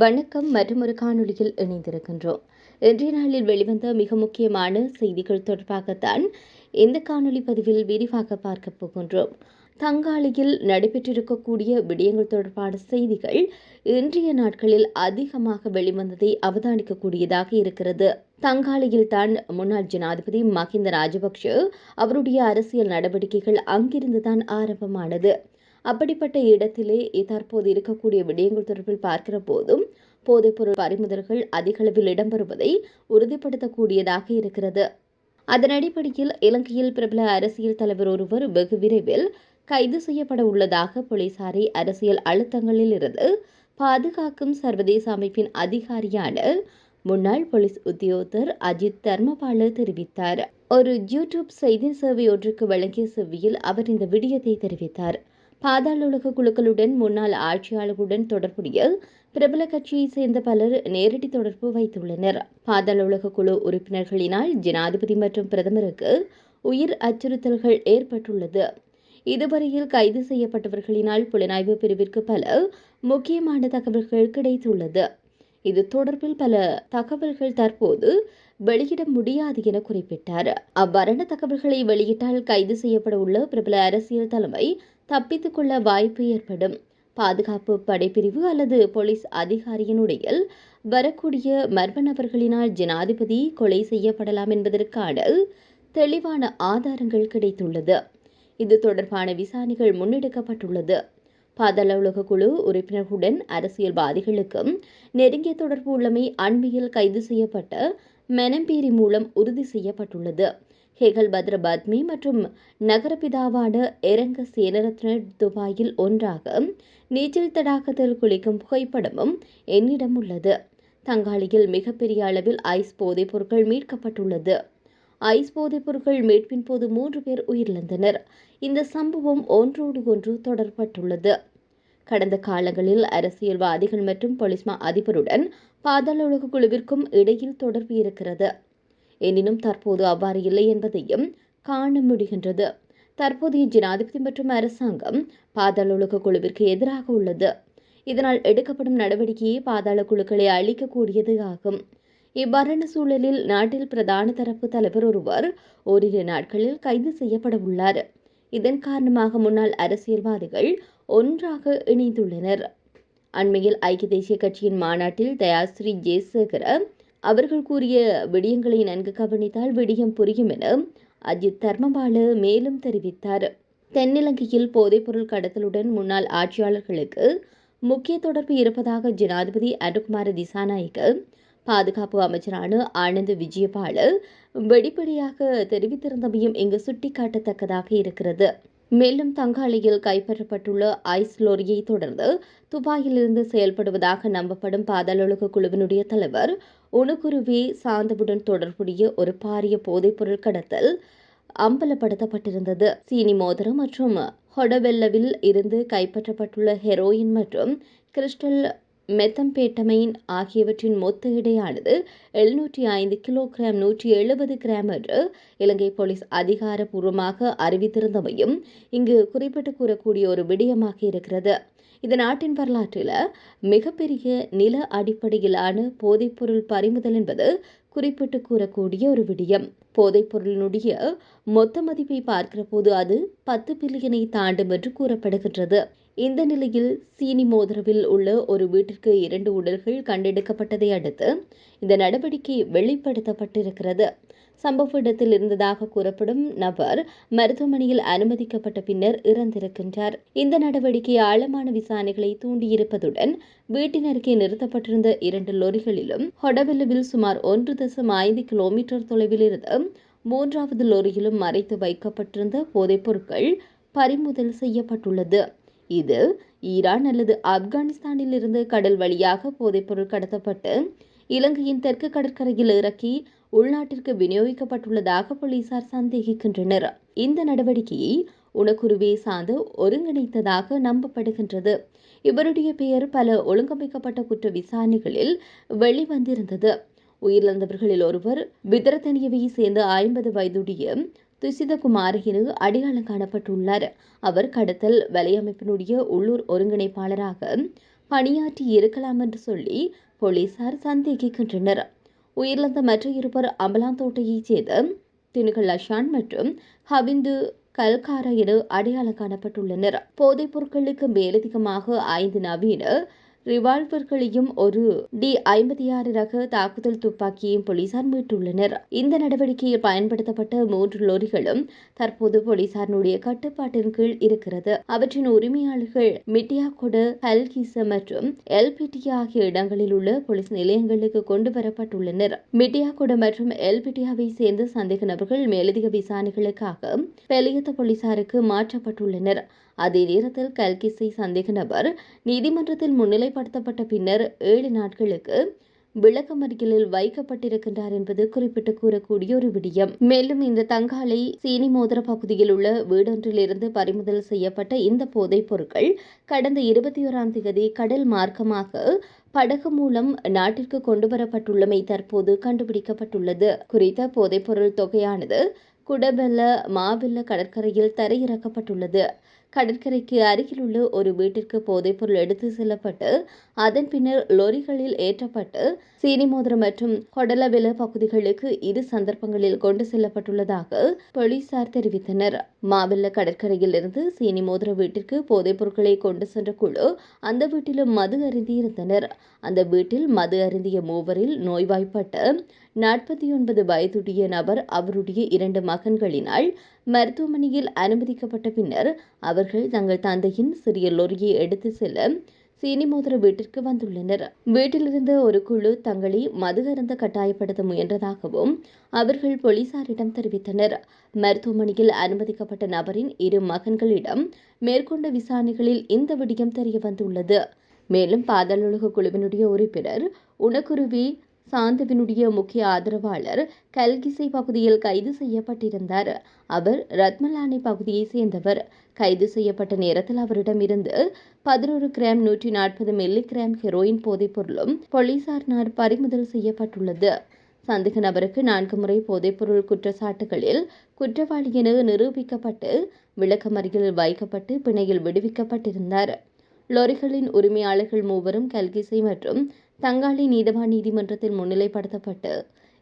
வணக்கம். மற்றொரு காணொளியில் இணைந்திருக்கின்றோம். இன்றைய நாளில் வெளிவந்த மிக முக்கியமான செய்திகள் தொடர்பாகத்தான் இந்த காணொளி பதிவில் விரிவாக பார்க்க போகின்றோம். தங்காளியில் நடைபெற்றிருக்கக்கூடிய விடயங்கள் தொடர்பான செய்திகள் இன்றைய நாட்களில் அதிகமாக வெளிவந்ததை அவதானிக்கக்கூடியதாக இருக்கிறது. தங்காளியில் தான் முன்னாள் ஜனாதிபதி மஹிந்த ராஜபக்ஷ அவருடைய அரசியல் நடவடிக்கைகள் அங்கிருந்துதான் ஆரம்பமானது. அப்படிப்பட்ட இடத்திலே தற்போது இருக்கக்கூடிய விடயங்கள் தொடர்பில் பார்க்கிற போதும் போதைப்பொருள் பறிமுதல்கள் அதிகளவில் இடம்பெறுவதை உறுதிப்படுத்தக்கூடியதாக இருக்கிறது. அதன் அடிப்படையில் இலங்கையில் பிரபல அரசியல் தலைவர் ஒருவர் வெகு விரைவில் கைது செய்யப்பட உள்ளதாக போலீசாரை அரசியல் அழுத்தங்களில் இருந்து பாதுகாக்கும் சர்வதேச அமைப்பின் அதிகாரியான முன்னாள் போலீஸ் உத்தியோகத்தர் அஜித் தர்மபால தெரிவித்தார். ஒரு யூடியூப் செய்தி சேவை ஒன்றுக்கு வழங்கிய செவ்வியில் அவர் இந்த விடயத்தை தெரிவித்தார். பாதாள உலக குழுக்களுடன் முன்னாள் ஆட்சியாளர்களுடன் தொடர்புடைய பிரபல கட்சியைச் சேர்ந்த பலர் நேரடி தொடர்பு வைத்துள்ளனர். பாதாள உலக குழு உறுப்பினர்களினால் ஜனாதிபதி மற்றும் பிரதமருக்கு உயிர் அச்சுறுத்தல்கள் ஏற்பட்டுள்ளது. இதுவரையில் கைது செய்யப்பட்டவர்களினால் புலனாய்வு பிரிவிற்கு பல முக்கியமான தகவல்கள் கிடைத்துள்ளது. இது தொடர்பில் பல தகவல்கள் தற்போது வெளியிட முடியாது என குறிப்பிட்டார். அவ்வாறான தகவல்களை வெளியிட்டால் கைது செய்யப்பட உள்ள பிரபல அரசியல் தலைமை தப்பித்துக் கொள்ள வாய்ப்பு ஏற்படும். பாதுகாப்பு படைப்பிரிவு அல்லது போலீஸ் அதிகாரியினுடைய வரக்கூடிய மர்ம நபர்களினால் ஜனாதிபதி கொலை செய்யப்படலாம் என்பதற்கான தெளிவான ஆதாரங்கள் கிடைத்துள்ளது. இது தொடர்பான விசாரணைகள் முன்னெடுக்கப்பட்டுள்ளது. பாதாள உலக குழு உறுப்பினர்களுடன் அரசியல்வாதிகளுக்கும் நெருங்கிய தொடர்பு உள்ளமை அண்மையில் கைது செய்யப்பட்ட மெனம்பேரி மூலம் உறுதி செய்யப்பட்டுள்ளது. ஹேகல் பத்ர பத்மி மற்றும் நகரபிதாவான எரங்க சேனரத்ன துபாயில் ஒன்றாக நீச்சல் தடாகத்தில் குளிக்கும் புகைப்படமும் என்னிடம் உள்ளது. தங்காளியில் மிகப்பெரிய அளவில் ஐஸ் போதைப் பொருட்கள் மீட்கப்பட்டுள்ளது. ஐஸ் போதைப் பொருட்கள் மீட்பின் போது 3 பேர் உயிரிழந்தனர். இந்த சம்பவம் ஒன்றோடு ஒன்று தொடர்பட்டுள்ளது. கடந்த காலங்களில் அரசியல்வாதிகள் மற்றும் போலீஸ் மா அதிபருடன் பாதாள உலக குழுவிற்கும் இடையில் தொடர்பு இருக்கிறது. எனினும் தற்போது அவ்வாறு இல்லை என்பதையும் காண முடிகின்றது. தற்போதைய ஜனாதிபதி மற்றும் அரசாங்கம் பாதாள உலக குழுவிற்கு எதிராக உள்ளது. இதனால் எடுக்கப்படும் நடவடிக்கையை பாதாள குழுக்களை அழிக்கக்கூடியது ஆகும். இவ்வாறான சூழலில் நாட்டில் பிரதான தரப்பு தலைவர் ஒருவர் ஓரிரு நாட்களில் கைது செய்யப்பட உள்ளார். இதன் காரணமாக முன்னாள் அரசியல்வாதிகள் ஒன்றாக இணைந்துள்ளனர். அண்மையில் ஐக்கிய தேசிய கட்சியின் மாநாட்டில் தயாஸ்ரீ ஜெயசேகர அவர்கள் கூறிய விடயங்களை நன்கு கவனித்தால் விடயம் புரியும் என அஜித் தர்மபால மேலும் தெரிவித்தார். தென்னிலங்கையில் போதைப்பொருள் கடத்தலுடன் முன்னாள் ஆட்சியாளர்களுக்கு முக்கிய தொடர்பு இருப்பதாக ஜனாதிபதி அனுகுமார திசாநாயக்க பாதுகாப்பு அமைச்சரான ஆனந்த் விஜயபால வெளிப்படையாக தெரிவித்திருந்தமையும் இங்கு சுட்டிக்காட்டத்தக்கதாக இருக்கிறது. மேலும் தங்காளியில் கைப்பற்றப்பட்டுள்ள ஐஸ் லோரியை தொடர்ந்து துபாயிலிருந்து செயல்படுவதாக நம்பப்படும் பாதாள உலக குழுவினுடைய தலைவர் உணுகுருவி சாந்தவுடன் தொடர்புடைய ஒரு பாரிய போதைப்பொருள் கடத்தல் அம்பலப்படுத்தப்பட்டிருந்தது. சீனி மோதிரம் மற்றும் ஹொடவெல்லவில் இருந்து கைப்பற்றப்பட்டுள்ள ஹெரோயின் மற்றும் கிறிஸ்டல் மெத்தம்பேட்டமைன் ஆகியவற்றின் மொத்த எடையானது 705 கிலோகிராம் 170 கிராம் என்று இலங்கை போலீஸ் அதிகாரப்பூர்வமாக அறிவித்திருந்தமையும் இங்கு குறிப்பிட்டு கூறக்கூடிய ஒரு விடயமாக இருக்கிறது. இது நாட்டின் வரலாற்றில் மிகப்பெரிய நில அடிப்படையிலான போதைப்பொருள் பறிமுதல் என்பது குறிப்பிட்டு கூறக்கூடிய ஒரு விடயம். போதைப்பொருளினுடைய மொத்த மதிப்பை பார்க்கிற போது அது 10 பில்லியனை தாண்டும் என்று கூறப்படுகின்றது. இந்த நிலையில் சீனி மோதிரவில் உள்ள ஒரு வீட்டிற்கு 2 உடல்கள் கண்டெடுக்கப்பட்டதை அடுத்து இந்த நடவடிக்கை வெளிப்படுத்தப்பட்டிருக்கிறது. சம்பவ இடத்தில் இருந்ததாக கூறப்படும் நபர் மருத்துவமனையில் அனுமதிக்கப்பட்ட பின்னர் இறந்திருக்கின்றார். இந்த நடவடிக்கை ஆழமான விசாரணைகளை தூண்டியிருப்பதுடன் வீட்டின் அருகே நிறுத்தப்பட்டிருந்த 2 லோரிகளிலும் ஹொடவெல்லுவில் சுமார் 1.5 கிலோமீட்டர் தொலைவில் இருந்து 3வது லோரியிலும் மறைத்து வைக்கப்பட்டிருந்த போதைப் பொருட்கள் பறிமுதல் செய்யப்பட்டுள்ளது. இது ஈரான் அல்லது ஆப்கானிஸ்தானில் இருந்து கடல் வழியாக போதைப்பொருள் கடத்தப்பட்டு இலங்கையின் தெற்கு கடற்கரையில் இறக்கி உள்நாட்டிற்கு விநியோகிக்கப்பட்டுள்ளதாக போலீசார் சந்தேகிக்கின்றனர். இந்த நடவடிக்கையை உணக்குருவியை சார்ந்து ஒருங்கிணைத்ததாக நம்பப்படுகின்றது. இவருடைய பெயர் பல ஒழுங்கமைக்கப்பட்ட குற்ற விசாரணைகளில் வெளிவந்திருந்தது. உயிரிழந்தவர்களில் ஒருவர் விதரத்தனியவை சேர்ந்த 50 வயதுடைய துசிதகுமார் என அடையாளம் காணப்பட்டுள்ளார். அவர் கடத்தல் வலையமைப்பினுடைய உள்ளூர் ஒருங்கிணைப்பாளராக பணியாற்றி இருக்கலாம் என்று சொல்லி போலீசார் சந்தேகிக்கின்றனர். உயிரிழந்த மற்ற இருவர் அம்பலாந்தோட்டையைச் சேர்ந்த தினுகல் அஷான் மற்றும் ஹவிந்து கல்காரா என அடையாளம் காணப்பட்டுள்ளனர். போதைப் பொருட்களுக்கு மேலதிகமாக 5 நவீன ரிவால்வர்களையும் ஒரு D56 ரக தாக்குதல் துப்பாக்கியையும் போலீசார் மீட்டுள்ளனர். இந்த நடவடிக்கையில் பயன்படுத்தப்பட்ட 3 லொரிகளும் தற்போது போலீசாரினுடைய கட்டுப்பாட்டின் கீழ் இருக்கிறது. அவற்றின் உரிமையாளர்கள் மிட்டியாகொட, ஹல்கிச மற்றும் எல்பிட்டியா ஆகிய இடங்களில் உள்ள போலீஸ் நிலையங்களுக்கு கொண்டு வரப்பட்டுள்ளனர். மிட்டியாகொட மற்றும் எல்பிட்டியாவை சேர்ந்த சந்தேக நபர்கள் மேலதிக விசாரணைகளுக்காக பெலியத்த போலீசாருக்கு மாற்றப்பட்டுள்ளனர். அதே நேரத்தில் கல்கிசை சந்தேக நபர் நீதிமன்றத்தில் முன்னிலைப்படுத்தப்பட்ட பின்னர் 7 நாட்களுக்கு விளக்கமறியலில் வைக்கப்பட்டிருக்கின்றார் என்பது குறிப்பிட்டு கூறக்கூடிய ஒரு விடயம். மேலும் இந்த தங்காலை சீனி மோதிர பகுதியில் உள்ள வீடொன்றிலிருந்து பறிமுதல் செய்யப்பட்ட இந்த போதைப் பொருட்கள் கடந்த 21ஆம் தேதி கடல் மார்க்கமாக படகு மூலம் நாட்டிற்கு கொண்டுவரப்பட்டுள்ளமை தற்போது கண்டுபிடிக்கப்பட்டுள்ளது. குறித்த போதைப்பொருள் தொகையானது குடபெல்ல மாவெல்ல கடற்கரையில் தரையிறக்கப்பட்டுள்ளது. கடற்கரைக்கு அருகில் உள்ள ஒரு வீட்டிற்கு போதைப்பொருள் எடுத்து செல்லப்பட்டு அதன் பின்னர் லொரிகளில் ஏற்றப்பட்டு சீனிமோதிரம் மற்றும் கொடலவெல பகுதிகளுக்கு 2 சந்தர்ப்பங்களில் கொண்டு செல்லப்பட்டுள்ளதாக போலீசார் தெரிவித்தனர். மாவெல்ல கடற்கரையில் இருந்து சீனிமோதிர வீட்டிற்கு போதைப் பொருட்களை கொண்டு சென்ற குழு அந்த வீட்டிலும் மது அருந்தியிருந்தனர். அந்த வீட்டில் மது அருந்திய மூவரில் நோய்வாய்ப்பட்ட 49 வயதுடைய நபர் அவருடைய 2 மகன்களினால் மருத்துவமனையில் அனுமதிக்கப்பட்ட பின்னர் அவர்கள் தங்கள் தந்தையின் சிறிய லொரியை எடுத்து செல்ல சீனிமோதிர வீட்டிற்கு வந்துள்ளனர். வீட்டிலிருந்து ஒரு குழு தங்களை மது அருந்த கட்டாயப்படுத்த முயன்றதாகவும் அவர்கள் போலீசாரிடம் தெரிவித்தனர். மருத்துவமனையில் அனுமதிக்கப்பட்ட நபரின் 2 மகன்களிடம் மேற்கொண்ட விசாரணைகளில் இந்த விடயம் தெரியவந்துள்ளது. மேலும் பாதாளுலக குழுவினுடைய உறுப்பினர் உணக்குருவி சாந்தவினுடைய முக்கிய ஆதரவாளர் கல்கிசை பகுதியில் கைது செய்யப்பட்டிருந்தார். அவர் ரத்மலானை பகுதியை சேர்ந்தவர். கைது செய்யப்பட்ட நேரத்தில் அவரிடம் இருந்து 11 கிராம் 140 மில்லிகிராம் ஹெரோயின் போதைப் பொருளும் போலீசாரினால் பறிமுதல் செய்யப்பட்டுள்ளது. சந்தேக நபருக்கு 4 முறை போதைப்பொருள் குற்றச்சாட்டுகளில் குற்றவாளி என நிரூபிக்கப்பட்டு விளக்கமறியலில் வைக்கப்பட்டு பிணையில் விடுவிக்கப்பட்டிருந்தார். லொரிகளின் உரிமையாளர்கள் மூவரும் கல்கிசை மற்றும் தங்காலை நீதவான் நீதிமன்றத்தில் முன்னிலைப்படுத்தப்பட்டு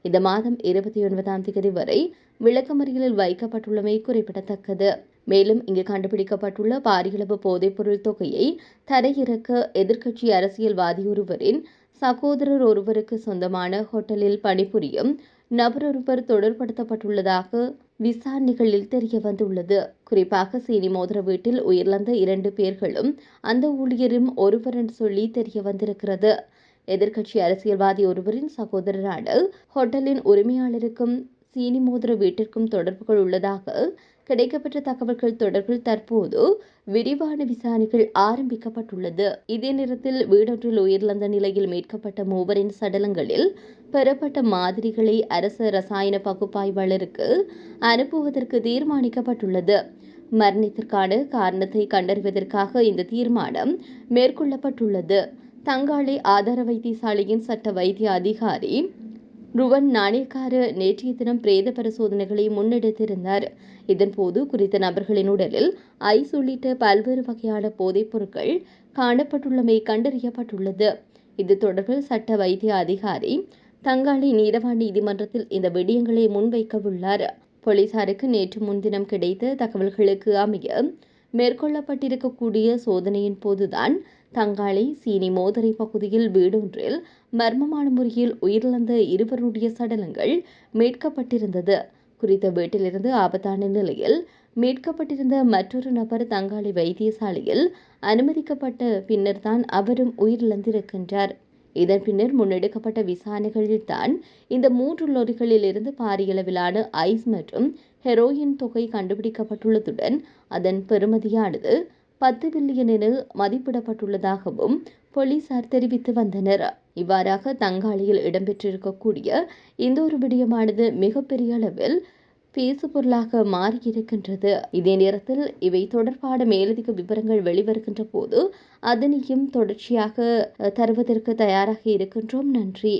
இந்த மாதம் 29ஆம் தேதி வரை விளக்கமறியலில் வைக்கப்பட்டுள்ளமை குறிப்பிடத்தக்கது. மேலும் இங்கு கண்டுபிடிக்கப்பட்டுள்ள பாரியளவு போதைப்பொருள் தொகையை தரையிறக்க எதிர்க்கட்சி அரசியல்வாதி ஒருவரின் சகோதரர் ஒருவருக்கு சொந்தமான ஹோட்டலில் பணிபுரியும் நபரொருவர் தொடர்படுத்தப்பட்டுள்ளதாக விசாரணைகளில் தெரிய வந்துள்ளது. குறிப்பாக சீனிமோதிர வீட்டில் உயிரிழந்த 2 பேர்களும் அந்த ஊழியரும் ஒருவர் என்று சொல்லி தெரிய வந்திருக்கிறது. எதிர்க்கட்சி அரசியல்வாதி ஒருவரின் சகோதரரான ஹோட்டலின் உரிமையாளருக்கும் சீனிமோதிர வீட்டிற்கும் தொடர்புகள் உள்ளதாக கிடைக்கப்பெற்ற தகவல்கள் தொடர்பில் தற்போது விரிவான விசாரணைகள் ஆரம்பிக்கப்பட்டுள்ளது. இதே நேரத்தில் வீடொன்றில் உயிரிழந்த நிலையில் மீட்கப்பட்ட மூவரின் சடலங்களில் பெறப்பட்ட மாதிரிகளை அரசு ரசாயன பகுப்பாய்வாளருக்கு அனுப்புவதற்கு தீர்மானிக்கப்பட்டுள்ளது. மரணத்திற்கான காரணத்தை கண்டறிவதற்காக இந்த தீர்மானம் மேற்கொள்ளப்பட்டுள்ளது. தங்காலை ஆதார வைத்தியசாலையின் சட்ட வைத்திய அதிகாரி ருவன் நாணயக்கார நேற்றைய தினம் பிரேத பரிசோதனைகளை முன்னெடுத்திருந்தார். இதன்போது குறித்த நபர்களின் உடலில் ஐஸ் உள்ளிட்ட பல்வேறு வகையான போதைப் பொருட்கள் காணப்பட்டுள்ளமை கண்டறியப்பட்டுள்ளது. இது தொடர்பில் சட்ட வைத்திய அதிகாரி தங்காலை நீதவான் நீதிமன்றத்தில் இந்த விடயங்களை முன்வைக்கவுள்ளார். போலீசாருக்கு நேற்று முன்தினம் கிடைத்த தகவல்களுக்கு அமைய மேற்கொள்ளப்பட்டிருக்கக்கூடிய சோதனையின் போதுதான் தங்காலை சீனி மோதரை பகுதியில் வீடொன்றில் மர்மமான முறையில் உயிரிழந்த இருவருடைய சடலங்கள் மீட்கப்பட்டிருந்தது. குறித்த வீட்டிலிருந்து ஆபத்தான நிலையில் மீட்கப்பட்டிருந்த மற்றொரு நபர் தங்காலை வைத்தியசாலையில் அனுமதிக்கப்பட்ட பின்னர் தான் அவரும் உயிரிழந்திருக்கின்றார். இதன் பின்னர் முன்னெடுக்கப்பட்ட விசாரணைகளில் தான் இந்த 3 லொரிகளில் இருந்து பாரியளவிலான ஐஸ் மற்றும் ஹெரோயின் தொகை கண்டுபிடிக்கப்பட்டுள்ளதுடன் அதன் பெறுமதியானது 10 பில்லியன் என மதிப்பிடப்பட்டுள்ளதாகவும் போலீசார் தெரிவித்து வந்தனர். இவ்வாறாக தங்காலையில் இடம்பெற்றிருக்கக்கூடிய இந்த ஒரு விடயமானது மிகப்பெரிய அளவில் பேசுபொருளாக மாறியிருக்கின்றது. இதே நேரத்தில் இவை தொடர்பான மேலதிக விவரங்கள் வெளிவருகின்ற போது அதனையும் தொடர்ச்சியாக தருவதற்கு தயாராக இருக்கின்றோம். நன்றி.